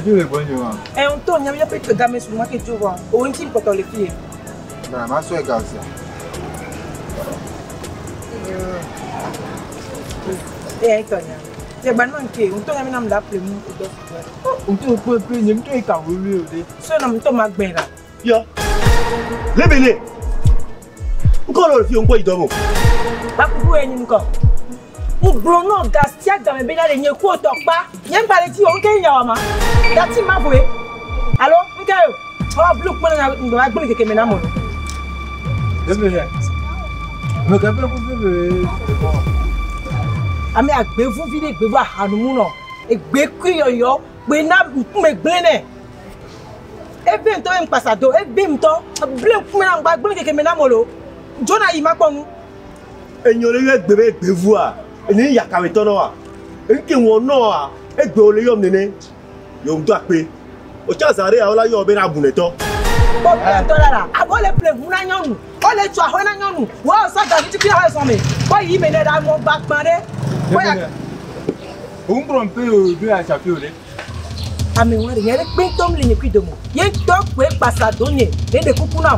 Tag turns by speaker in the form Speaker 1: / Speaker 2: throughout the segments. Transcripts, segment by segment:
Speaker 1: tu le bon jour.
Speaker 2: Et on tourne, il y a pas de gamme sur moi qui tu vois. Ou un type pour les filles.
Speaker 1: Non, ma soeur garde ça.
Speaker 2: Et toi, c'est bon manqué. On tourne même la plus
Speaker 1: On te peut plus, il me fait quand vous voulez.
Speaker 2: Ce nom to magben là.
Speaker 3: Yo. Le Bénin. Encore le fille on quoi il dort.
Speaker 2: Pas pour vous ni encore. Ou blono gastia dans mes bénales ni ko tok pa. Yen pa le ti o nke nya ma. Dati ma boe. Allo, nke yo. Oh block mo na ndo agbo keke me na mo.
Speaker 1: Désolé. Me capable pour faire.
Speaker 2: Ami agbe fu vide egbe fu ahanu mu no. Egbe ku yoyo, gbe na me gbe ne. Ebe nto en pasado, ebe mto, ble ku me na gba agbo keke me na mo lo. Jona yi ma ponu.
Speaker 3: Enyo le gbebe egbe fu a. Eni yakawe tono wa. Nke won no a, egbe ole yom nene. Yo mdo ape. O chance are a ola yo be na buneto.
Speaker 2: Bo to la, abo le ple fu na nyonu. O le tu ahwe na nyonu. Wa so da ti bi ha so me. Bo yi me ne da mo gba pare.
Speaker 1: On prend un peu de la chapelle.
Speaker 2: Ami wari yere pintom li ni kwidomo. Ye tok we pasadonye, le de kupuna.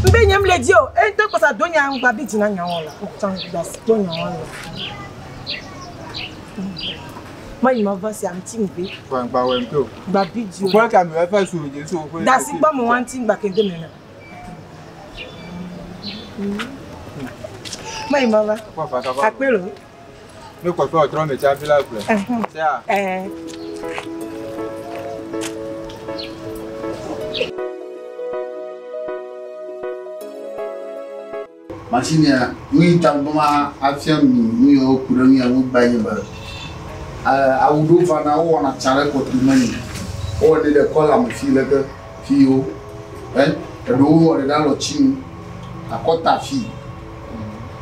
Speaker 2: Mbe nyem le dio, e tok pasadonya an gba biti na nyawo la. O tan das donya wala. Moi il m'avance am timbe.
Speaker 1: Kwa ngba we mto.
Speaker 2: Gba video.
Speaker 1: Kwa ka me fa so je so ko.
Speaker 2: Dasi gba mo wan tin gba kende me na. Moi il m'avance.
Speaker 1: Kwa fa ta.
Speaker 2: Apelo.
Speaker 1: Me ko fa otro me cha bila ple. Ça.
Speaker 4: Machine we tambama afia mi yo kurami awu baye ba. Awudo fa na wo na chare ko tumani. O de call am fi leke fi o. Do wo de da lo chin. Akota fi.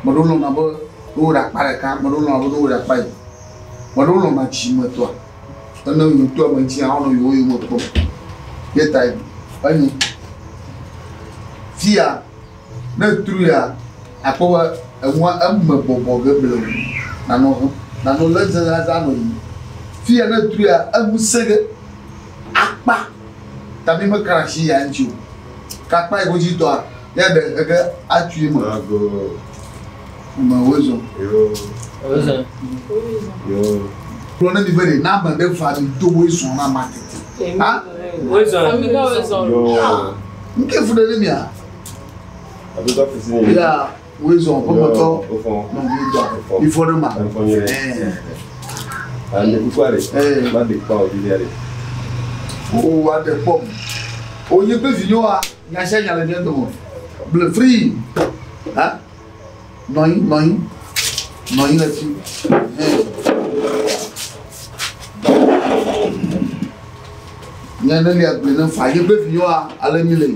Speaker 4: Modolo na bo do da pare ka modolo na bo do da pai. Modolo na chi moto. Tana yo to ma chi a no yo moto. Ye tai. Ani. Fia na truya akowa enwa ambobo gebelo na no lenza no yi fia na truya amusege akpa tabi makarashi ya nju kakpa igoji to ya de ege atue mo ma wozo yo plona mi bere na ba de fa mi to wo so na market ha
Speaker 5: wozo yo
Speaker 4: nke fu de mi a
Speaker 5: abuga fisini
Speaker 4: ya wozo popoto
Speaker 5: no
Speaker 4: il faut le mal
Speaker 5: ande kukware ba de pa o diare
Speaker 4: o wa de pom o ye pe vinyo a nya sha nya le ndo bleu free ha noi la ti nya na le agbe na fa ye pe vinyo a ale mi le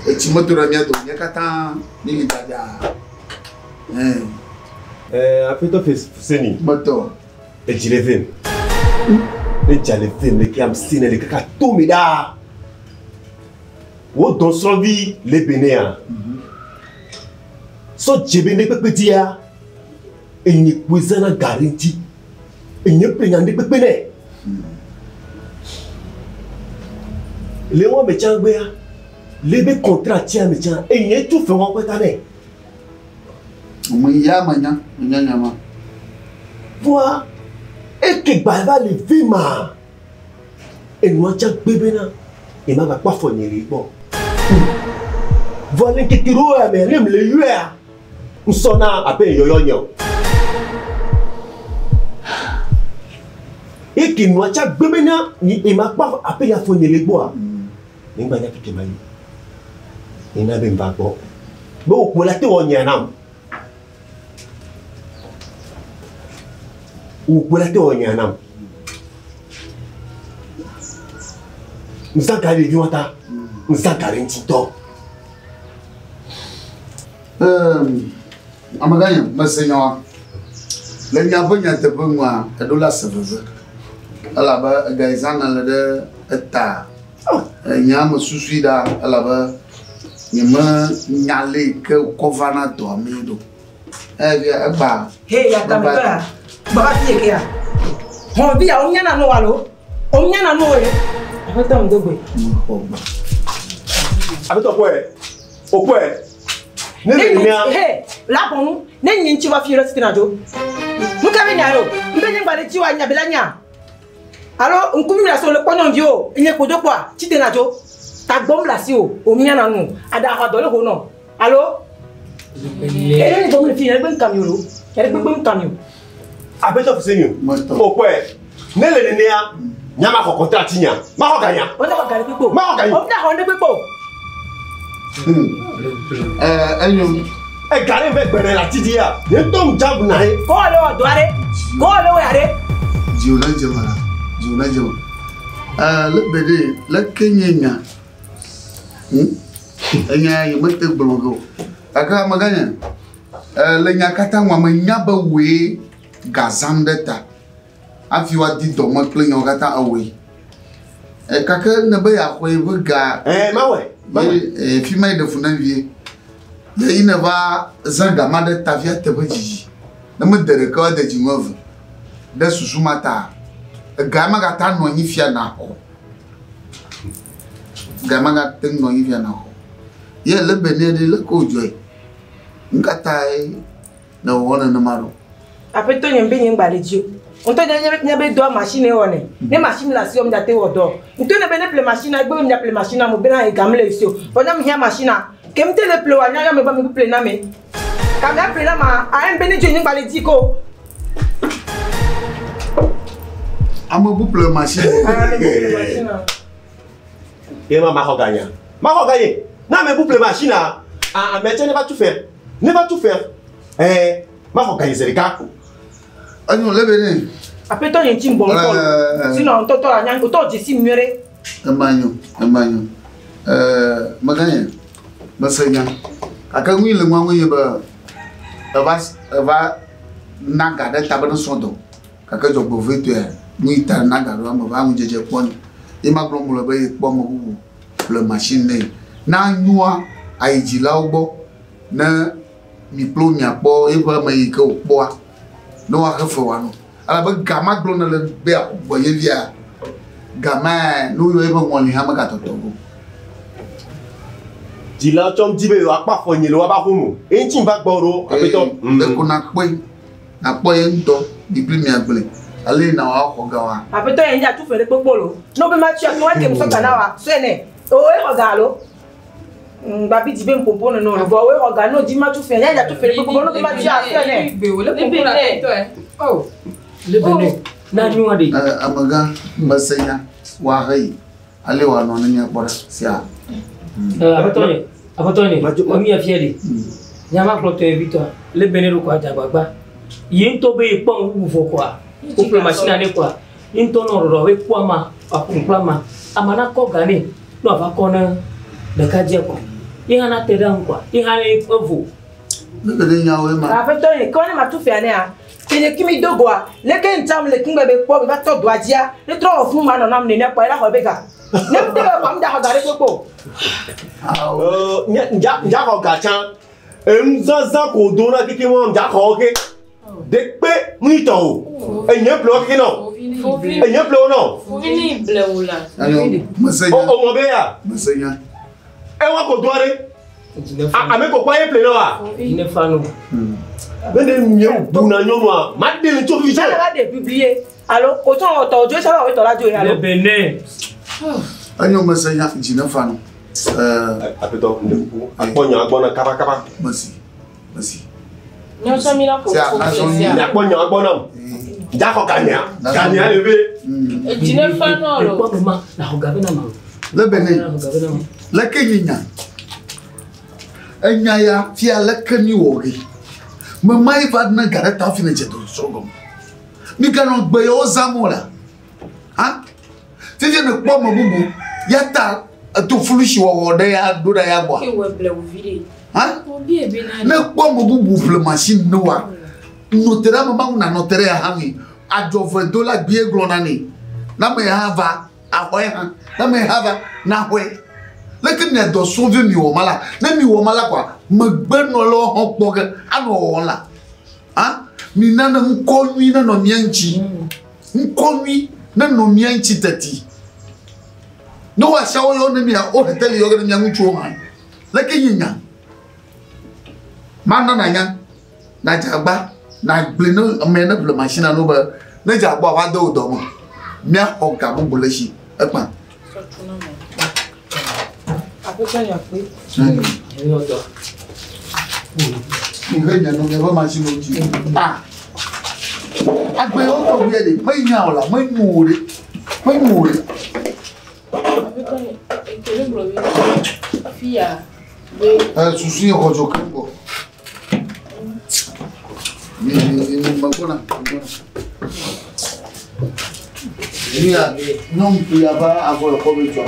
Speaker 4: e ti motora mi ado nya kata ni dada
Speaker 3: Afeto fisini.
Speaker 4: Moto
Speaker 3: E jileven. E jileven le kiam sine le kaka tomida. Wo don sovi le Bénin. So jebene pepedia. E ni kwezana garanti. E ni prenyande pepene. Le wo me changbe ya. Le be contrat tia me chan e ni tout fait won kwetane.
Speaker 4: ya manya nyama
Speaker 3: Voi et que baba le vima et nous tient bébéna et m'a pas fourni bon voilà que tu vois mais même le yuer nous sommes à peine yoyo et que nous tient bébéna et m'a pas à peine fourni les bois ni bana qui mali et n'a même pas bon bon pour la théorie n'am ou pour la théorie n'am nous avons gardé du temps nous avons gardé un petit temps
Speaker 4: amaganya masenyo le nyabonya te bungwa edola seveve ala ba gaizana le de eta nyama susuida ala ba nyama nyale ke kovana to amido via ba
Speaker 2: Hey ya kamera baba ti ke ya ho bi ya onya na no walo On y a un noé. Attends, de boy.
Speaker 3: Avec toi, au point.
Speaker 2: Hé, là pour nous, n'est-ce tu vas filer ce najo. Nous avons un eau. Nous venons de dire à Nyabelania. Alors, on coupe la sur le pognon dio. Il n'y a pas de quoi. Tu t'es najo. Ta bombe la si au mien à nous. À dans le renom. Allô? Elle est dans le film, elle est bon camion. Elle est bon camion.
Speaker 3: Avec toi, c'est mieux. Au point. N'est le néa. Nyama ko contrat nya. Ma ko gagna.
Speaker 2: On va gagner pipo.
Speaker 3: Ma ko gagna.
Speaker 2: On va gagner pipo.
Speaker 4: Anyum.
Speaker 3: E gare ve gbere la tidia. Ye tom jab na he.
Speaker 2: Ko lo do are. Ko lo are.
Speaker 4: Jiuna jama. Jiuna jama. Le bede, le kenyenya. Enya yimete blongo. Aka maganya. Le nyakata wa manyaba we gazam deta. Afi wa di do mo kle nyakata awe. Kaka ne be ya ko e ga. Ma fi mai da funan vie. Ya ina ba zanga ma da tafiya ta baji. Na mu dare ka da jimov. Da susumata. Ga ma ga ta no nyi fia na ho. Ga ma ga ten no nyi fia na ho. Ye le bene de le ko joy. Nkatai na wona na maro.
Speaker 2: Apeto nyembe nyemba lejo. On te nyebe do machine one. Ne machine la si om date wodo. Nto ne bene ple machine agbe mi ple machine mo bena e gamle sio. Bona mi hia machine. Kemte le ple wa nya me ba mi ple na me. Ka me ple na ma a mbene jo nyemba le diko.
Speaker 4: Amo bu ple machine.
Speaker 3: Et ma ko gagna. Ma ko gagner. Na me bu ple machine a métier ne va tout faire. Ne va tout faire. Ma ko gagner c'est le cas.
Speaker 4: Anyo le bene.
Speaker 2: Apeto yen tim bon ko. Sinon toto la nyang to je si miere.
Speaker 4: Emanyo. Maganya. Basenya. Aka ngwi le ngwa ngwe ba. Ava naga da tabana sondo. Kaka jo bo vetu e. Ngwi ta naga ro ma ba njeje pon. E ma gbo mo le ba e po mo bu. Le machine ne. Na nyua aijila ugbo na mi plo nya po e ba mai ko po. No wa ka fo wa no. Ala ba gama glo na le be a bo ye via. Gama no yo e ba ngoni ha ma ka to to.
Speaker 3: Dila chom dibe wa pa fo nyelo wa ba homo. E ntin ba gboro apeto.
Speaker 4: Le ko na po ye ndo di primi agbele. Ale na wa ko ga wa.
Speaker 2: Apeto yen ja tu fere popolo. No be ma chi no wa ke mo so kana wa. So ene. O e ko ga lo. Babi di be mpompo no no bo we oga no di ma tu fe ya tu fe ko no be ma ti a fe ne be le pompo na to oh le bene na nyu ade
Speaker 4: amaga mbasenya wa hai ale wa no nya bora sia
Speaker 6: abatone o mi afieli nya ma klo to evito le bene ro kwa jabagba yin to be pon wu fo kwa o pro machine ne kwa yin to no ro we kwa ma akun ma amana ko gani no ava kona de kaje ko ihana tedam kwa ihana evu
Speaker 4: le nya we ma
Speaker 2: apeto yen ko ni ma tu fe ane a kene kimi dogwa le ke ntam le kingbe be po ba to do ajia le tro fun ma no nam ne pa ila ho be ga ne te ba mda ho gare popo
Speaker 3: nja ko ga chan zaza ko do na kiki mo nja ko ke de pe mu to o enye plo kiki no enye plo no
Speaker 7: fini bleula
Speaker 4: masenya
Speaker 3: o mo be ya
Speaker 4: masenya
Speaker 3: e wa ko do are ame ko kwa ye ple no wa
Speaker 6: ine fanu
Speaker 3: bende nye buna nyono a ma de le to fi je
Speaker 2: la de publier alors ko ton auto jo sa wa to la jo ya
Speaker 6: le bene
Speaker 4: anyo masenya jina fanu
Speaker 3: apeto ndeku akponya agbona kaba
Speaker 4: masi
Speaker 7: nyo so mi la ko
Speaker 3: akponya agbona jako kanya lebe
Speaker 7: jina fanu lo
Speaker 6: ko ma la ho gabe na ma
Speaker 4: le bene la kenyanya enya ya fia la kani wori mamai vad na garata fina jeto sogom mi kanon gbe o zamola ha tije ne po mo bubu yata to fulushi wo de ya do da ya bo
Speaker 7: ke we ble vide
Speaker 4: ha
Speaker 7: obi ebe na
Speaker 4: ne po mo bubu ple machine no wa notera mama una notera ya hami ajo $20 bie glona ni na me hava ahoy ha na me hava na hoy lekin ne do sauver mi wo mala na mi wo mala kwa magbeno lo hon poge anu wo la ha mi na nko nwi na no mianchi nko nwi na no mian chitati no wa shawo yo na mia o heteli yo na mian chuo man leke yinya man na nya na jagba na blino me na blo machine no ba na jagba wa do do mo mia oga mo bolashi epa
Speaker 2: Apetanya pe.
Speaker 6: No do.
Speaker 4: Ngenya no me ba machine o ji. Ah. Agbe o to bi e de pe nya ola mo mu re. Mo mu re.
Speaker 7: Apetanya ekele bro bi. Fia. We
Speaker 4: Susu ko jo kambo. Ni mbona. Ni ya non tu ya ba avo ko be jo.